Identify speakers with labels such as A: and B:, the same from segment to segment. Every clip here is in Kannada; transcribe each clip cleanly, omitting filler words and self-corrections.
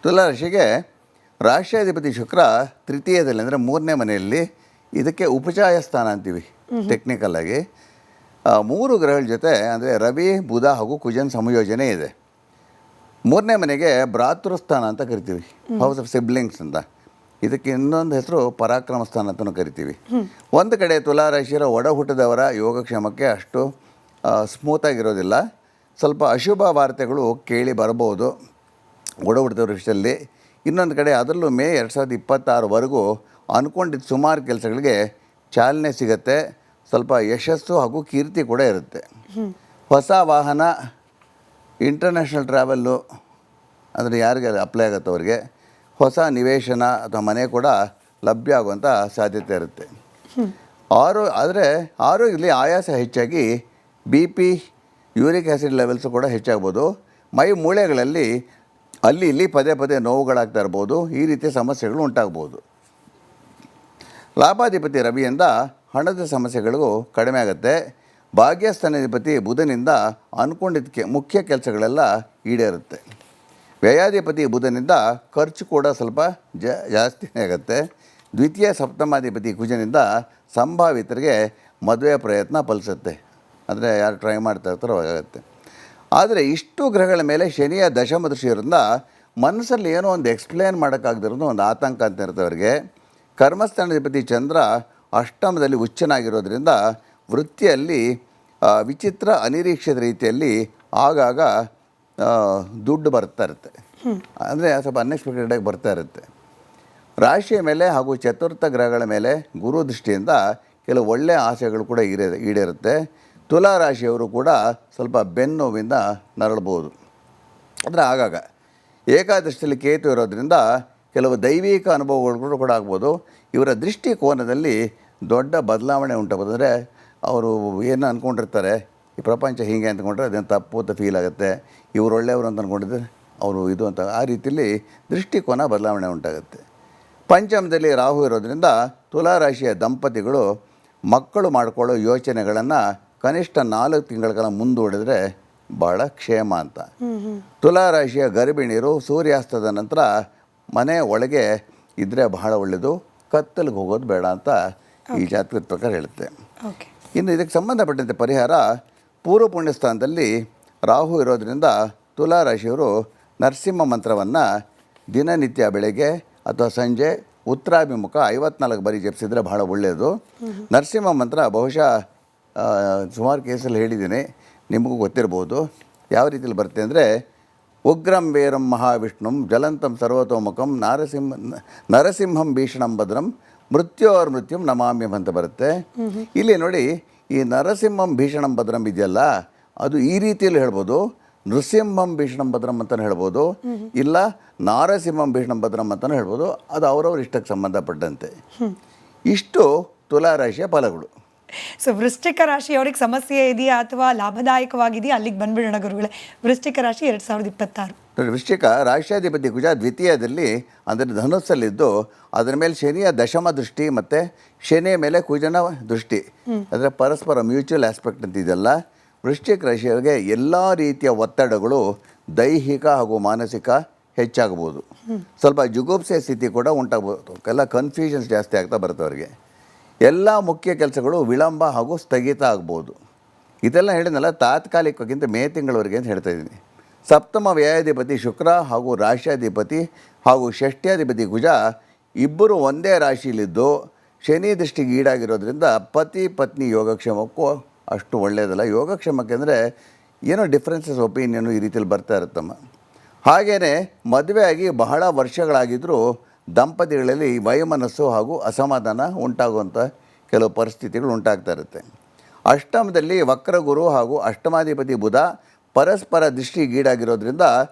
A: ತುಲಾ ರಾಶಿಗೆ ರಾಷ್ಟ್ರಾಧಿಪತಿ ಶುಕ್ರ ತೃತೀಯದಲ್ಲಿ ಅಂದರೆ ಮೂರನೇ ಮನೆಯಲ್ಲಿ, ಇದಕ್ಕೆ ಉಪಚಾಯ ಸ್ಥಾನ ಅಂತೀವಿ ಟೆಕ್ನಿಕಲ್ಲಾಗಿ. 3 ಗ್ರಹಗಳ ಜೊತೆ ಅಂದರೆ ರವಿ, ಬುಧ ಹಾಗೂ ಕುಜನ್ ಸಂಯೋಜನೆ ಇದೆ. ಮೂರನೇ ಮನೆಗೆ ಭ್ರಾತೃಸ್ಥಾನ ಅಂತ ಕರಿತೀವಿ, ಹೌಸ್ ಆಫ್ ಸಿಬ್ಲಿಂಗ್ಸ್ ಅಂತ. ಇದಕ್ಕೆ ಇನ್ನೊಂದು ಹೆಸರು ಪರಾಕ್ರಮ ಸ್ಥಾನ ಅಂತಲೂ ಕರಿತೀವಿ. ಒಂದು ಕಡೆ ತುಲಾ ರಾಶಿಯ ಒಡ ಹುಟ್ಟಿದವರ ಯೋಗಕ್ಷೇಮಕ್ಕೆ ಅಷ್ಟು ಸ್ಮೂತಾಗಿರೋದಿಲ್ಲ. ಸ್ವಲ್ಪ ಅಶುಭ ವಾರ್ತೆಗಳು ಕೇಳಿ ಬರ್ಬೋದು ಒಡ ಹುಟ್ಟಿದವ್ರ ವಿಷಯದಲ್ಲಿ. ಇನ್ನೊಂದು ಕಡೆ ಅದರಲ್ಲೂ ಮೇ 2026ವರೆಗೂ ಅಂದ್ಕೊಂಡಿದ್ದ ಸುಮಾರು ಕೆಲಸಗಳಿಗೆ ಚಾಲನೆ ಸಿಗುತ್ತೆ. ಸ್ವಲ್ಪ ಯಶಸ್ಸು ಹಾಗೂ ಕೀರ್ತಿ ಕೂಡ ಇರುತ್ತೆ. ಹೊಸ ವಾಹನ, ಇಂಟರ್ನ್ಯಾಷನಲ್ ಟ್ರಾವೆಲ್ಲು ಅಂದರೆ ಯಾರಿಗೆ ಅಪ್ಲೈ ಆಗುತ್ತೆ ಅವ್ರಿಗೆ, ಹೊಸ ನಿವೇಶನ ಅಥವಾ ಮನೆ ಕೂಡ ಲಭ್ಯ ಆಗುವಂಥ ಸಾಧ್ಯತೆ ಇರುತ್ತೆ. ಆದರೆ ಆರೋಗ್ಯದಲ್ಲಿ ಆಯಾಸ ಹೆಚ್ಚಾಗಿ BP, ಯೂರಿಕ್ ಆ್ಯಸಿಡ್ ಲೆವೆಲ್ಸು ಕೂಡ ಹೆಚ್ಚಾಗ್ಬೋದು. ಮೈ ಮೂಳೆಗಳಲ್ಲಿ ಅಲ್ಲಿ ಇಲ್ಲಿ ಪದೇ ಪದೇ ನೋವುಗಳಾಗ್ತಾ ಇರ್ಬೋದು. ಈ ರೀತಿಯ ಸಮಸ್ಯೆಗಳು ಉಂಟಾಗ್ಬೋದು. ಲಾಭಾಧಿಪತಿ ರವಿಯಿಂದ ಹಣದ ಸಮಸ್ಯೆಗಳಿಗೂ ಕಡಿಮೆ ಆಗುತ್ತೆ. ಭಾಗ್ಯಸ್ಥಾನಾಧಿಪತಿ ಬುಧನಿಂದ ಅಂದ್ಕೊಂಡಿದ್ದಕ್ಕೆ ಮುಖ್ಯ ಕೆಲಸಗಳೆಲ್ಲ ಈಡೇರುತ್ತೆ. ವ್ಯಯಾಧಿಪತಿ ಬುಧನಿಂದ ಖರ್ಚು ಕೂಡ ಸ್ವಲ್ಪ ಜಾಸ್ತಿನೇ ಆಗುತ್ತೆ. ದ್ವಿತೀಯ ಸಪ್ತಮಾಧಿಪತಿ ಕುಜನಿಂದ ಸಂಭಾವಿತರಿಗೆ ಮದುವೆ ಪ್ರಯತ್ನ ಫಲಿಸುತ್ತೆ. ಅಂದರೆ ಯಾರು ಟ್ರೈ ಮಾಡ್ತಾ ಇರ್ತಾರೋ ಆಗುತ್ತೆ. ಆದರೆ ಇಷ್ಟು ಗ್ರಹಗಳ ಮೇಲೆ ಶನಿಯ ದಶಮ ದೃಷ್ಟಿ ಇರೋದ್ರಿಂದ ಮನಸ್ಸಲ್ಲಿ ಏನೋ ಒಂದು ಎಕ್ಸ್ಪ್ಲೇನ್ ಮಾಡೋಕ್ಕಾಗದಿರೋದು ಒಂದು ಆತಂಕ ಅಂತ ಇರುತ್ತೆ ಅವರಿಗೆ. ಕರ್ಮಸ್ಥಾನಾಧಿಪತಿ ಚಂದ್ರ ಅಷ್ಟಮದಲ್ಲಿ ಉಚ್ಚನಾಗಿರೋದ್ರಿಂದ ವೃತ್ತಿಯಲ್ಲಿ ವಿಚಿತ್ರ ಅನಿರೀಕ್ಷಿತ ರೀತಿಯಲ್ಲಿ ಆಗಾಗ ದುಡ್ಡು ಬರ್ತಾ ಇರುತ್ತೆ. ಅಂದರೆ ಸ್ವಲ್ಪ ಅನ್ಎಕ್ಸ್ಪೆಕ್ಟೆಡಾಗಿ ಬರ್ತಾ ಇರುತ್ತೆ. ರಾಶಿಯ ಮೇಲೆ ಹಾಗೂ ಚತುರ್ಥ ಗ್ರಹಗಳ ಮೇಲೆ ಗುರು ದೃಷ್ಟಿಯಿಂದ ಕೆಲವು ಒಳ್ಳೆಯ ಆಸೆಗಳು ಕೂಡ ಈಡೇರುತ್ತೆ. ತುಲಾ ರಾಶಿಯವರು ಕೂಡ ಸ್ವಲ್ಪ ಬೆನ್ನೋವಿಂದ ನರಳಬಹುದು. ಅಂದರೆ ಆಗಾಗ ಏಕಾದಶಿಯಲ್ಲಿ ಕೇತು ಇರೋದ್ರಿಂದ ಕೆಲವು ದೈವಿಕ ಅನುಭವಗಳು ಕೂಡ ಆಗ್ಬೋದು. ಇವರ ದೃಷ್ಟಿಕೋನದಲ್ಲಿ ದೊಡ್ಡ ಬದಲಾವಣೆ ಉಂಟಾಗ್ಬೋದು. ಅಂದರೆ ಅವರು ಏನು ಅಂದ್ಕೊಂಡಿರ್ತಾರೆ, ಈ ಪ್ರಪಂಚ ಹೀಗೆ ಅಂದ್ಕೊಂಡ್ರೆ ಅದೇನು ತಪ್ಪು ಅಂತ ಫೀಲ್ ಆಗುತ್ತೆ. ಇವರು ಒಳ್ಳೆಯವರು ಅಂತ ಅಂದ್ಕೊಂಡಿದ್ರೆ ಅವರು ಇದು ಅಂತ, ಆ ರೀತಿಯಲ್ಲಿ ದೃಷ್ಟಿಕೋನ ಬದಲಾವಣೆ ಉಂಟಾಗುತ್ತೆ. ಪಂಚಮದಲ್ಲಿ ರಾಹು ಇರೋದ್ರಿಂದ ತುಲಾ ರಾಶಿಯ ದಂಪತಿಗಳು ಮಕ್ಕಳು ಮಾಡಿಕೊಳ್ಳೋ ಯೋಚನೆಗಳನ್ನು ಕನಿಷ್ಠ 4 ತಿಂಗಳ ಕಾಲ ಮುಂದೂಡಿದ್ರೆ ಭಾಳ ಕ್ಷೇಮ ಅಂತ. ತುಲಾ ರಾಶಿಯ ಗರ್ಭಿಣಿಯರು ಸೂರ್ಯಾಸ್ತದ ನಂತರ ಮನೆ ಒಳಗೆ ಇದ್ದರೆ ಬಹಳ ಒಳ್ಳೆಯದು, ಕತ್ತಲಿಗೆ ಹೋಗೋದು ಬೇಡ ಅಂತ ಈ ಜಾತಕದ ಪ್ರಕಾರ ಹೇಳುತ್ತೆ. ಇನ್ನು ಇದಕ್ಕೆ ಸಂಬಂಧಪಟ್ಟಂತೆ ಪರಿಹಾರ, ಪೂರ್ವ ಪುಣ್ಯ ಸ್ಥಾನದಲ್ಲಿ ರಾಹು ಇರೋದರಿಂದ ತುಲಾ ರಾಶಿಯವರು ನರಸಿಂಹ ಮಂತ್ರವನ್ನು ದಿನನಿತ್ಯ ಬೆಳಗ್ಗೆ ಅಥವಾ ಸಂಜೆ ಉತ್ತರಾಭಿಮುಖ 54 ಬಾರಿ ಜಪಿಸಿದರೆ ಬಹಳ ಒಳ್ಳೆಯದು. ನರಸಿಂಹ ಮಂತ್ರ ಬಹುಶಃ ಸುಮಾರು ಕೇಸಲ್ಲಿ ಹೇಳಿದ್ದೀನಿ, ನಿಮಗೂ ಗೊತ್ತಿರ್ಬೋದು. ಯಾವ ರೀತಿಯಲ್ಲಿ ಬರುತ್ತೆ ಅಂದರೆ, ಉಗ್ರಂ ವೀರಂ ಮಹಾವಿಷ್ಣುಂ ಜಲಂತಂ ಸರ್ವತೋಮುಖಂ ನರಸಿಂಹಂ ಭೀಷಣಂ ಭದ್ರಂ ಮೃತ್ಯುಂ ನಮಾಮ್ಯಂ ಅಂತ ಬರುತ್ತೆ. ಇಲ್ಲಿ ನೋಡಿ, ಈ ನರಸಿಂಹಂ ಭೀಷಣಂ ಭದ್ರಂ ಇದೆಯಲ್ಲ, ಅದು ಈ ರೀತಿಯಲ್ಲಿ ಹೇಳ್ಬೋದು. ನೃಸಿಂಹಂ ಭೀಷಣಂ ಭದ್ರಂ ಅಂತಲೂ ಹೇಳ್ಬೋದು, ಇಲ್ಲ ನಾರಸಿಂಹಂ ಭೀಷಣಂ ಭದ್ರಂ ಅಂತಲೂ ಹೇಳ್ಬೋದು. ಅದು ಅವರವ್ರ ಇಷ್ಟಕ್ಕೆ ಸಂಬಂಧಪಟ್ಟಂತೆ. ಇಷ್ಟು ತುಲಾ ರಾಶಿಯ ಫಲಗಳು.
B: ಸೊ ವೃಶ್ಚಿಕ ರಾಶಿಯವರಿಗೆ ಸಮಸ್ಯೆ ಇದೆಯಾ ಅಥವಾ ಲಾಭದಾಯಕವಾಗಿದೆಯಾ? ಅಲ್ಲಿಗೆ ಬಂದ್ಬಿಡೋಣ ಗುರುಗಳೇ. ವೃಶ್ಚಿಕ ರಾಶಿ 2026.
A: ವೃಶ್ಚಿಕ ರಾಷ್ಟ್ರಾಧಿಪತಿ ಕುಜ ದ್ವಿತೀಯದಲ್ಲಿ ಅಂದರೆ ಧನುಸ್ಸಲ್ಲಿದ್ದು ಅದರ ಮೇಲೆ ಶನಿಯ ದಶಮ ದೃಷ್ಟಿ ಮತ್ತು ಶನಿಯ ಮೇಲೆ ಕುಜನ ದೃಷ್ಟಿ, ಅಂದರೆ ಪರಸ್ಪರ ಮ್ಯೂಚುವಲ್ ಆಸ್ಪೆಕ್ಟ್ ಅಂತಿದೆಯಲ್ಲ. ವೃಶ್ಚಿಕ ರಾಶಿಯವರಿಗೆ ಎಲ್ಲ ರೀತಿಯ ಒತ್ತಡಗಳು ದೈಹಿಕ ಹಾಗೂ ಮಾನಸಿಕ ಹೆಚ್ಚಾಗ್ಬೋದು. ಸ್ವಲ್ಪ ಜುಗುಪ್ಸೆ ಸ್ಥಿತಿ ಕೂಡ ಉಂಟಾಗ್ಬೋದು. ಎಲ್ಲ ಕನ್ಫ್ಯೂಷನ್ಸ್ ಜಾಸ್ತಿ ಆಗ್ತಾ ಬರುತ್ತೆ ಅವರಿಗೆ. ಎಲ್ಲ ಮುಖ್ಯ ಕೆಲಸಗಳು ವಿಳಂಬ ಹಾಗೂ ಸ್ಥಗಿತ ಆಗ್ಬೋದು. ಇದೆಲ್ಲ ಹೇಳಿದ್ನಲ್ಲ ತಾತ್ಕಾಲಿಕಕ್ಕಿಂತ ಮೇ ತಿಂಗಳವರೆಗೆ ಅಂತ ಹೇಳ್ತಾ ಇದ್ದೀನಿ. ಸಪ್ತಮ ವ್ಯಯಾಧಿಪತಿ ಶುಕ್ರ ಹಾಗೂ ರಾಷ್ಟ್ರಾಧಿಪತಿ ಹಾಗೂ ಷಷ್ಠ್ಯಾಧಿಪತಿ ಕುಜ ಇಬ್ಬರು ಒಂದೇ ರಾಶಿಯಲ್ಲಿದ್ದು ಶನಿ ದೃಷ್ಟಿಗೆ ಈಡಾಗಿರೋದ್ರಿಂದ ಪತಿ ಪತ್ನಿ ಯೋಗಕ್ಷೇಮಕ್ಕೂ ಅಷ್ಟು ಒಳ್ಳೆಯದಲ್ಲ. ಯೋಗಕ್ಷೇಮಕ್ಕೆ ಅಂದರೆ ಏನೋ ಡಿಫ್ರೆನ್ಸಸ್ ಒಪಿನಿಯನು ಈ ರೀತಿಯಲ್ಲಿ ಬರ್ತಾ ಇರುತ್ತಮ್ಮ. ಹಾಗೆಯೇ ಮದುವೆ ಆಗಿ ಬಹಳ ವರ್ಷಗಳಾಗಿದ್ದರೂ ದಂಪತಿಗಳಲ್ಲಿ ವೈಮನಸ್ಸು ಹಾಗೂ ಅಸಮಾಧಾನ ಉಂಟಾಗುವಂಥ ಕೆಲವು ಪರಿಸ್ಥಿತಿಗಳು ಉಂಟಾಗ್ತಾ ಇರುತ್ತೆ. ಅಷ್ಟಮದಲ್ಲಿ ವಕ್ರಗುರು ಹಾಗೂ ಅಷ್ಟಮಾಧಿಪತಿ ಬುಧ ಪರಸ್ಪರ ದೃಷ್ಟಿಗೀಡಾಗಿರೋದ್ರಿಂದ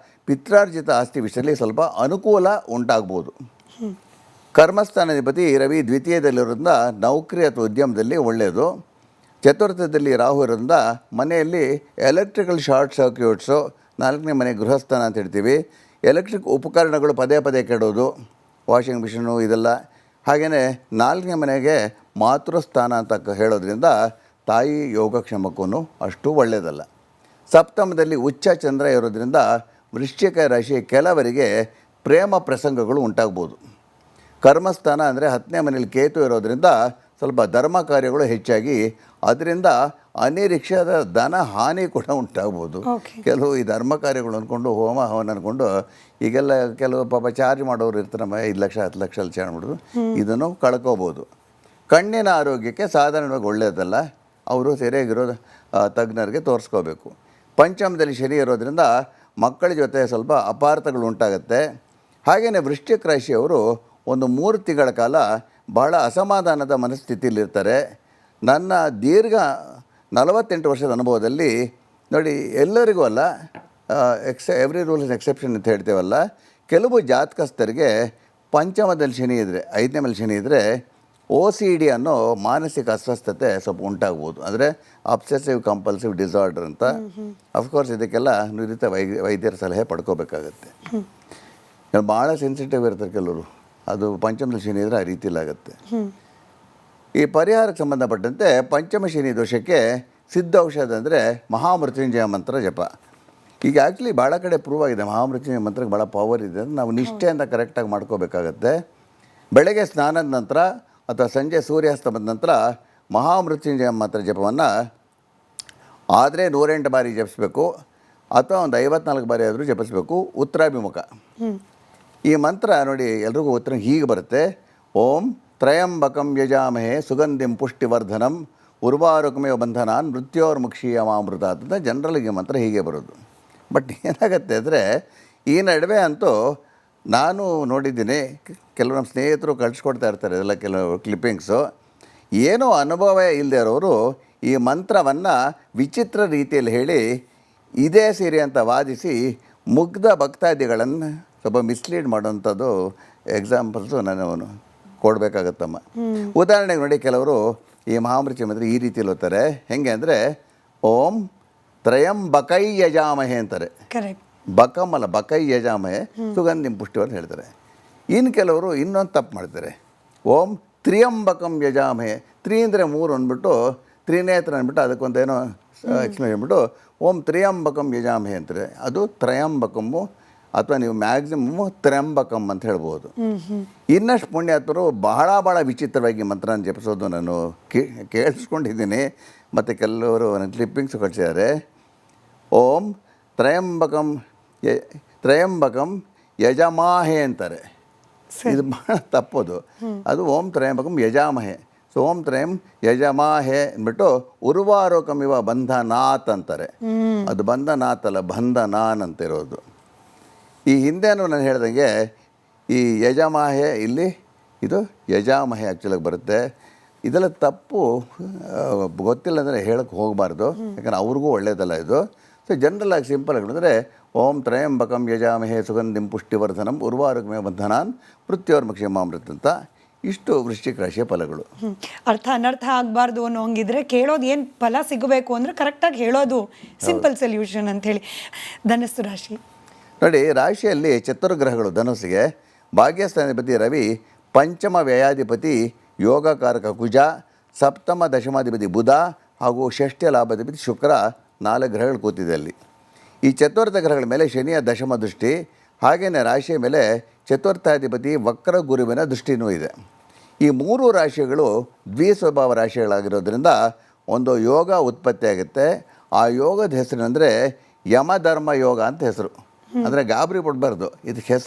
A: ಪಿತ್ರಾರ್ಜಿತ ಆಸ್ತಿ ವಿಷಯದಲ್ಲಿ ಸ್ವಲ್ಪ ಅನುಕೂಲ ಉಂಟಾಗ್ಬೋದು. ಕರ್ಮಸ್ಥಾನಾಧಿಪತಿ ರವಿ ದ್ವಿತೀಯದಲ್ಲಿರೋದ್ರಿಂದ ನೌಕರಿ ಅಥವಾ ಉದ್ಯಮದಲ್ಲಿ ಒಳ್ಳೆಯದು. ಚತುರ್ಥದಲ್ಲಿ ರಾಹು ಇರೋದ್ರಿಂದ ಮನೆಯಲ್ಲಿ ಎಲೆಕ್ಟ್ರಿಕಲ್ ಶಾರ್ಟ್ ಸರ್ಕ್ಯೂಟ್ಸು, 4ನೇ ಮನೆ ಗೃಹಸ್ಥಾನ ಅಂತ ಹೇಳ್ತೀವಿ. ಎಲೆಕ್ಟ್ರಿಕ್ ಉಪಕರಣಗಳು ಪದೇ ಪದೇ ಕೆಡೋದು, ವಾಷಿಂಗ್ ಮಿಷಿನು ಇದೆಲ್ಲ. ಹಾಗೆಯೇ 4ನೇ ಮನೆಗೆ ಮಾತೃಸ್ಥಾನ ಅಂತ ಹೇಳೋದ್ರಿಂದ ತಾಯಿ ಯೋಗಕ್ಷೇಮಕ್ಕೂ ಅಷ್ಟು ಒಳ್ಳೆಯದಲ್ಲ. ಸಪ್ತಮದಲ್ಲಿ ಉಚ್ಚ ಚಂದ್ರ ಇರೋದ್ರಿಂದ ವೃಶ್ಚಿಕ ರಾಶಿ ಕೆಲವರಿಗೆ ಪ್ರೇಮ ಪ್ರಸಂಗಗಳು ಉಂಟಾಗ್ಬೋದು. ಕರ್ಮಸ್ಥಾನ ಅಂದರೆ 10ನೇ ಮನೇಲಿ ಕೇತು ಇರೋದರಿಂದ ಸ್ವಲ್ಪ ಧರ್ಮ ಕಾರ್ಯಗಳು ಹೆಚ್ಚಾಗಿ ಅದರಿಂದ ಅನಿರೀಕ್ಷಿತ ಧನ ಹಾನಿ ಕೂಡ ಉಂಟಾಗ್ಬೋದು. ಕೆಲವು ಈ ಧರ್ಮ ಕಾರ್ಯಗಳು ಅಂದ್ಕೊಂಡು ಹೋಮ ಹವನ ಅಂದ್ಕೊಂಡು ಈಗೆಲ್ಲ ಕೆಲವು ಪಾಪ ಚಾರ್ಜ್ ಮಾಡೋರು ಇರ್ತಾರೆ, 5 ಲಕ್ಷ 10 ಲಕ್ಷ ಅಲ್ಲಿ ಚಾರ್ಜ್ ಮಾಡೋದು, ಇದನ್ನು ಕಳ್ಕೋಬೋದು. ಕಣ್ಣಿನ ಆರೋಗ್ಯಕ್ಕೆ ಸಾಧಾರಣವಾಗಿ ಒಳ್ಳೆಯದಲ್ಲ, ಅವರು ಸರಿಯಾಗಿರೋ ತಜ್ಞರಿಗೆ ತೋರಿಸ್ಕೋಬೇಕು. ಪಂಚಮದಲ್ಲಿ ಶನಿ ಇರೋದರಿಂದ ಮಕ್ಕಳ ಜೊತೆ ಸ್ವಲ್ಪ ಅಪಾರ್ಥಗಳು ಉಂಟಾಗುತ್ತೆ. ಹಾಗೆಯೇ ವೃಶ್ಚಿಕ ರಾಶಿಯವರು ಒಂದು 3 ತಿಂಗಳ ಕಾಲ ಬಹಳ ಅಸಮಾಧಾನದ ಮನಸ್ಥಿತಿಯಲ್ಲಿರ್ತಾರೆ. ನನ್ನ ದೀರ್ಘ 48 ವರ್ಷದ ಅನುಭವದಲ್ಲಿ ನೋಡಿ, ಎಲ್ಲರಿಗೂ ಅಲ್ಲ, ಎವ್ರಿ ರೂಲ್ ಇಸ್ ಎಕ್ಸೆಪ್ಷನ್ ಅಂತ ಹೇಳ್ತೇವಲ್ಲ, ಕೆಲವು ಜಾತಕಸ್ಥರಿಗೆ ಪಂಚಮದಲ್ಲಿ ಶನಿ ಇದ್ದರೆ, 5ನೇ ಮೇಲೆ ಶನಿ ಇದ್ದರೆ OCD ಅನ್ನೋ ಮಾನಸಿಕ ಅಸ್ವಸ್ಥತೆ ಸ್ವಲ್ಪ ಉಂಟಾಗ್ಬೋದು. ಅಂದರೆ ಅಬ್ಸೆಸಿವ್ ಕಂಪಲ್ಸಿವ್ ಡಿಸಾರ್ಡರ್ ಅಂತ. ಅಫ್ಕೋರ್ಸ್ ಇದಕ್ಕೆಲ್ಲ ನುರಿತ ವೈದ್ಯರ ಸಲಹೆ ಪಡ್ಕೋಬೇಕಾಗತ್ತೆ. ಭಾಳ ಸೆನ್ಸಿಟಿವ್ ಇರ್ತಾರೆ ಕೆಲವರು, ಅದು ಪಂಚಮದಲ್ಲಿ ಶನಿ ಇದ್ದರೆ ಆ ರೀತಿಲಾಗತ್ತೆ. ಈ ಪರಿಹಾರಕ್ಕೆ ಸಂಬಂಧಪಟ್ಟಂತೆ ಪಂಚಮ ಶನಿ ದೋಷಕ್ಕೆ ಸಿದ್ಧ ಔಷಧ ಅಂದರೆ ಮಹಾಮೃತ್ಯುಂಜಯ ಮಂತ್ರ ಜಪ. ಈಗ ಆ್ಯಕ್ಚುಲಿ ಭಾಳ ಕಡೆ ಪ್ರೂವ್ ಆಗಿದೆ, ಮಹಾಮೃತ್ಯುಂಜಯ ಮಂತ್ರಕ್ಕೆ ಭಾಳ ಪವರ್ ಇದೆ. ನಾವು ನಿಷ್ಠೆಯಿಂದ ಕರೆಕ್ಟಾಗಿ ಮಾಡ್ಕೋಬೇಕಾಗತ್ತೆ. ಬೆಳಗ್ಗೆ ಸ್ನಾನದ ನಂತರ ಅಥವಾ ಸಂಜೆ ಸೂರ್ಯಾಸ್ತಮದ ನಂತರ ಮಹಾಮೃತ್ಯುಂಜಯ ಮಂತ್ರ ಜಪವನ್ನು ಆದರೆ 108 ಬಾರಿ ಜಪಿಸ್ಬೇಕು, ಅಥವಾ ಒಂದು 54 ಬಾರಿ ಆದರೂ ಜಪಿಸ್ಬೇಕು, ಉತ್ತರಾಭಿಮುಖ. ಈ ಮಂತ್ರ ನೋಡಿ ಎಲ್ರಿಗೂ ಉತ್ತರ ಹೀಗೆ ಬರುತ್ತೆ: ಓಂ ತ್ರಯಂಬಕಂ ಯಜಾಮಹೇ ಸುಗಂಧಿಂ ಪುಷ್ಟಿವರ್ಧನಂ ಉರ್ವಾರುಕಮೇವ ಬಂಧನಾನ್ ಮೃತ್ಯೋರ್ಮುಕ್ಷೀಯ ಮಾಮೃತ ಅಂತ ಜನರಲ್ಗೆ ಮಂತ್ರ ಹೀಗೆ ಬರೋದು. ಬಟ್ ಏನಾಗುತ್ತೆ ಅಂದರೆ ಈ ನಡುವೆ ಅಂತೂ ನಾನು ನೋಡಿದ್ದೀನಿ, ಕೆಲವು ನಮ್ಮ ಸ್ನೇಹಿತರು ಕಳಿಸ್ಕೊಡ್ತಾ ಇರ್ತಾರೆ ಇದೆಲ್ಲ ಕೆಲವು ಕ್ಲಿಪ್ಪಿಂಗ್ಸು. ಏನೋ ಅನುಭವ ಇಲ್ಲದೆ ಇರೋರು ಈ ಮಂತ್ರವನ್ನು ವಿಚಿತ್ರ ರೀತಿಯಲ್ಲಿ ಹೇಳಿ ಇದೇ ಸೀರೆ ಅಂತ ವಾದಿಸಿ ಮುಗ್ಧ ಭಕ್ತಾದಿಗಳನ್ನು ಸ್ವಲ್ಪ ಮಿಸ್ಲೀಡ್ ಮಾಡೋವಂಥದ್ದು ಎಕ್ಸಾಂಪಲ್ಸು ನಾನು ಕೊಡಬೇಕಾಗತ್ತಮ್ಮ. ಉದಾಹರಣೆಗೆ ನೋಡಿ, ಕೆಲವರು ಈ ಮಹಾಮೃತ್ಯು ಮಂತ್ರ ಈ ರೀತಿಯಲ್ಲಿ ಓದ್ತಾರೆ. ಹೆಂಗೆ ಅಂದರೆ ಓಂ ತ್ರಯಂಬಕೈ ಯಜಾಮಹೆ ಅಂತಾರೆ. ಬಕಂ ಅಲ್ಲ, ಬಕೈ ಯಜಾಮಹೆ ಸುಗಂಧಿಂ ಪುಷ್ಟಿ ಅಂತ ಹೇಳ್ತಾರೆ. ಇನ್ನು ಕೆಲವರು ಇನ್ನೊಂದು ತಪ್ಪು ಮಾಡ್ತಾರೆ, ಓಂ ತ್ರಿಯಂಬಕಂ ಯಜಾಮಹೆ. ತ್ರಿ ಅಂದರೆ 3 ಅಂದ್ಬಿಟ್ಟು ತ್ರಿನೇತ್ರ ಅಂದ್ಬಿಟ್ಟು ಅದಕ್ಕೊಂದೇನೋ ಎಕ್ಸ್ಪ್ಲೇನ್ ಹೇಳ್ಬಿಟ್ಟು ಓಂ ತ್ರಿಯಂಬಕಂ ಯಜಾಮಹೆ ಅಂತಾರೆ. ಅದು ತ್ರಯಂಬಕಮ್ಮು ಅಥವಾ ನೀವು ಮ್ಯಾಕ್ಸಿಮಮ್ಮು ತ್ರ್ಯಂಬಕಂ ಅಂತ ಹೇಳ್ಬೋದು. ಇನ್ನಷ್ಟು ಪುಣ್ಯಾತ್ಮರು ಬಹಳ ವಿಚಿತ್ರವಾಗಿ ಮಂತ್ರನ ಜಪಿಸೋದು ನಾನು ಕೇಳಿಸ್ಕೊಂಡಿದ್ದೀನಿ. ಮತ್ತು ಕೆಲವರು ನನ್ನ ಕ್ಲಿಪ್ಪಿಂಗ್ಸ್ ಕಳಿಸಿದ್ದಾರೆ. ಓಂ ತ್ರಯಂಬಕಂ ಯಜಮಾಹೆ ಅಂತಾರೆ. ಇದು ಭಾಳ ತಪ್ಪೋದು. ಅದು ಓಂ ತ್ರಯಂಬಕಂ ಯಜಾಮಹೆ. ಸೊ ಓಂ ತ್ರಯಂ ಯಜಮಾಹೆ ಅಂದ್ಬಿಟ್ಟು ಉರ್ವಾರೋಕಮಿವ ಬಂಧನಾತ್ ಅಂತಾರೆ. ಅದು ಬಂಧನಾತ್ ಅಲ್ಲ, ಬಂಧನಾನ್ ಅಂತಿರೋದು. ಈ ಹಿಂದೆನೂ ನಾನು ಹೇಳ್ದಂಗೆ ಈ ಯಜಮಾಹೆ ಇಲ್ಲಿ ಇದು ಯಜಾಮಹೆ ಆ್ಯಕ್ಚುಲಾಗಿ ಬರುತ್ತೆ. ಇದೆಲ್ಲ ತಪ್ಪು ಗೊತ್ತಿಲ್ಲ ಅಂದರೆ ಹೇಳಕ್ಕೆ ಹೋಗಬಾರ್ದು, ಯಾಕಂದರೆ ಅವ್ರಿಗೂ ಒಳ್ಳೆಯದಲ್ಲ ಇದು. ಸೊ ಜನರಲ್ಲಾಗಿ ಸಿಂಪಲ್ ಆಗಿಬಿಟ್ಟಿದ್ರೆ ಓಂ ತ್ರಯಂಬಕಂ ಯಜಾಮಹೆ ಸುಗಂಧಿಂ ಪುಷ್ಟಿವರ್ಧನಂ ಉರ್ವಾರುಕಮೇವ ಬಂಧನಾನ್ ಮೃತ್ಯೋರ್ಮುಕ್ಷೀಯಮಾಮೃತ ಅಂತ. ಇಷ್ಟು ವೃಶ್ಚಿಕ ರಾಶಿಯ ಫಲಗಳು.
B: ಅರ್ಥ ಅನರ್ಥ ಆಗಬಾರ್ದು ಅನ್ನೋ ಹಂಗಿದ್ರೆ ಕೇಳೋದು ಏನು ಫಲ ಸಿಗಬೇಕು ಅಂದರೆ ಕರೆಕ್ಟಾಗಿ ಹೇಳೋದು ಸಿಂಪಲ್ ಸೊಲ್ಯೂಷನ್ ಅಂಥೇಳಿ. ಧನಸ್ಸು ರಾಶಿ
A: ನೋಡಿ, ರಾಶಿಯಲ್ಲಿ ಚತುರ್ಗ್ರಹಗಳು. ಧನುಸ್ಸಿಗೆ ಭಾಗ್ಯಸ್ಥಾನಾಧಿಪತಿ ರವಿ, ಪಂಚಮ ವ್ಯಯಾಧಿಪತಿ ಯೋಗಕಾರಕ ಕುಜ, ಸಪ್ತಮ ದಶಮಾಧಿಪತಿ ಬುಧ ಹಾಗೂ ಷಷ್ಠ್ಯ ಲಾಭಾಧಿಪತಿ ಶುಕ್ರ 4 ಗ್ರಹಗಳು ಕೂತಿದೆ ಅಲ್ಲಿ. ಈ ಚತುರ್ಥ ಗ್ರಹಗಳ ಮೇಲೆ ಶನಿಯ ದಶಮ ದೃಷ್ಟಿ, ಹಾಗೆಯೇ ರಾಶಿಯ ಮೇಲೆ ಚತುರ್ಥಾಧಿಪತಿ ವಕ್ರ ಗುರುವಿನ ದೃಷ್ಟಿನೂ ಇದೆ. ಈ 3 ರಾಶಿಗಳು ದ್ವಿಸ್ವಭಾವ ರಾಶಿಗಳಾಗಿರೋದ್ರಿಂದ ಒಂದು ಯೋಗ ಉತ್ಪತ್ತಿಯಾಗುತ್ತೆ. ಆ ಯೋಗದ ಹೆಸರಿನಂದರೆ ಯಮಧರ್ಮ ಯೋಗ ಅಂತ ಹೆಸರು. ಅಂದರೆ ಗಾಬರಿ ಪಡಬಾರ್ದು, ಇದಕ್ಕೆ ಹೆಸರು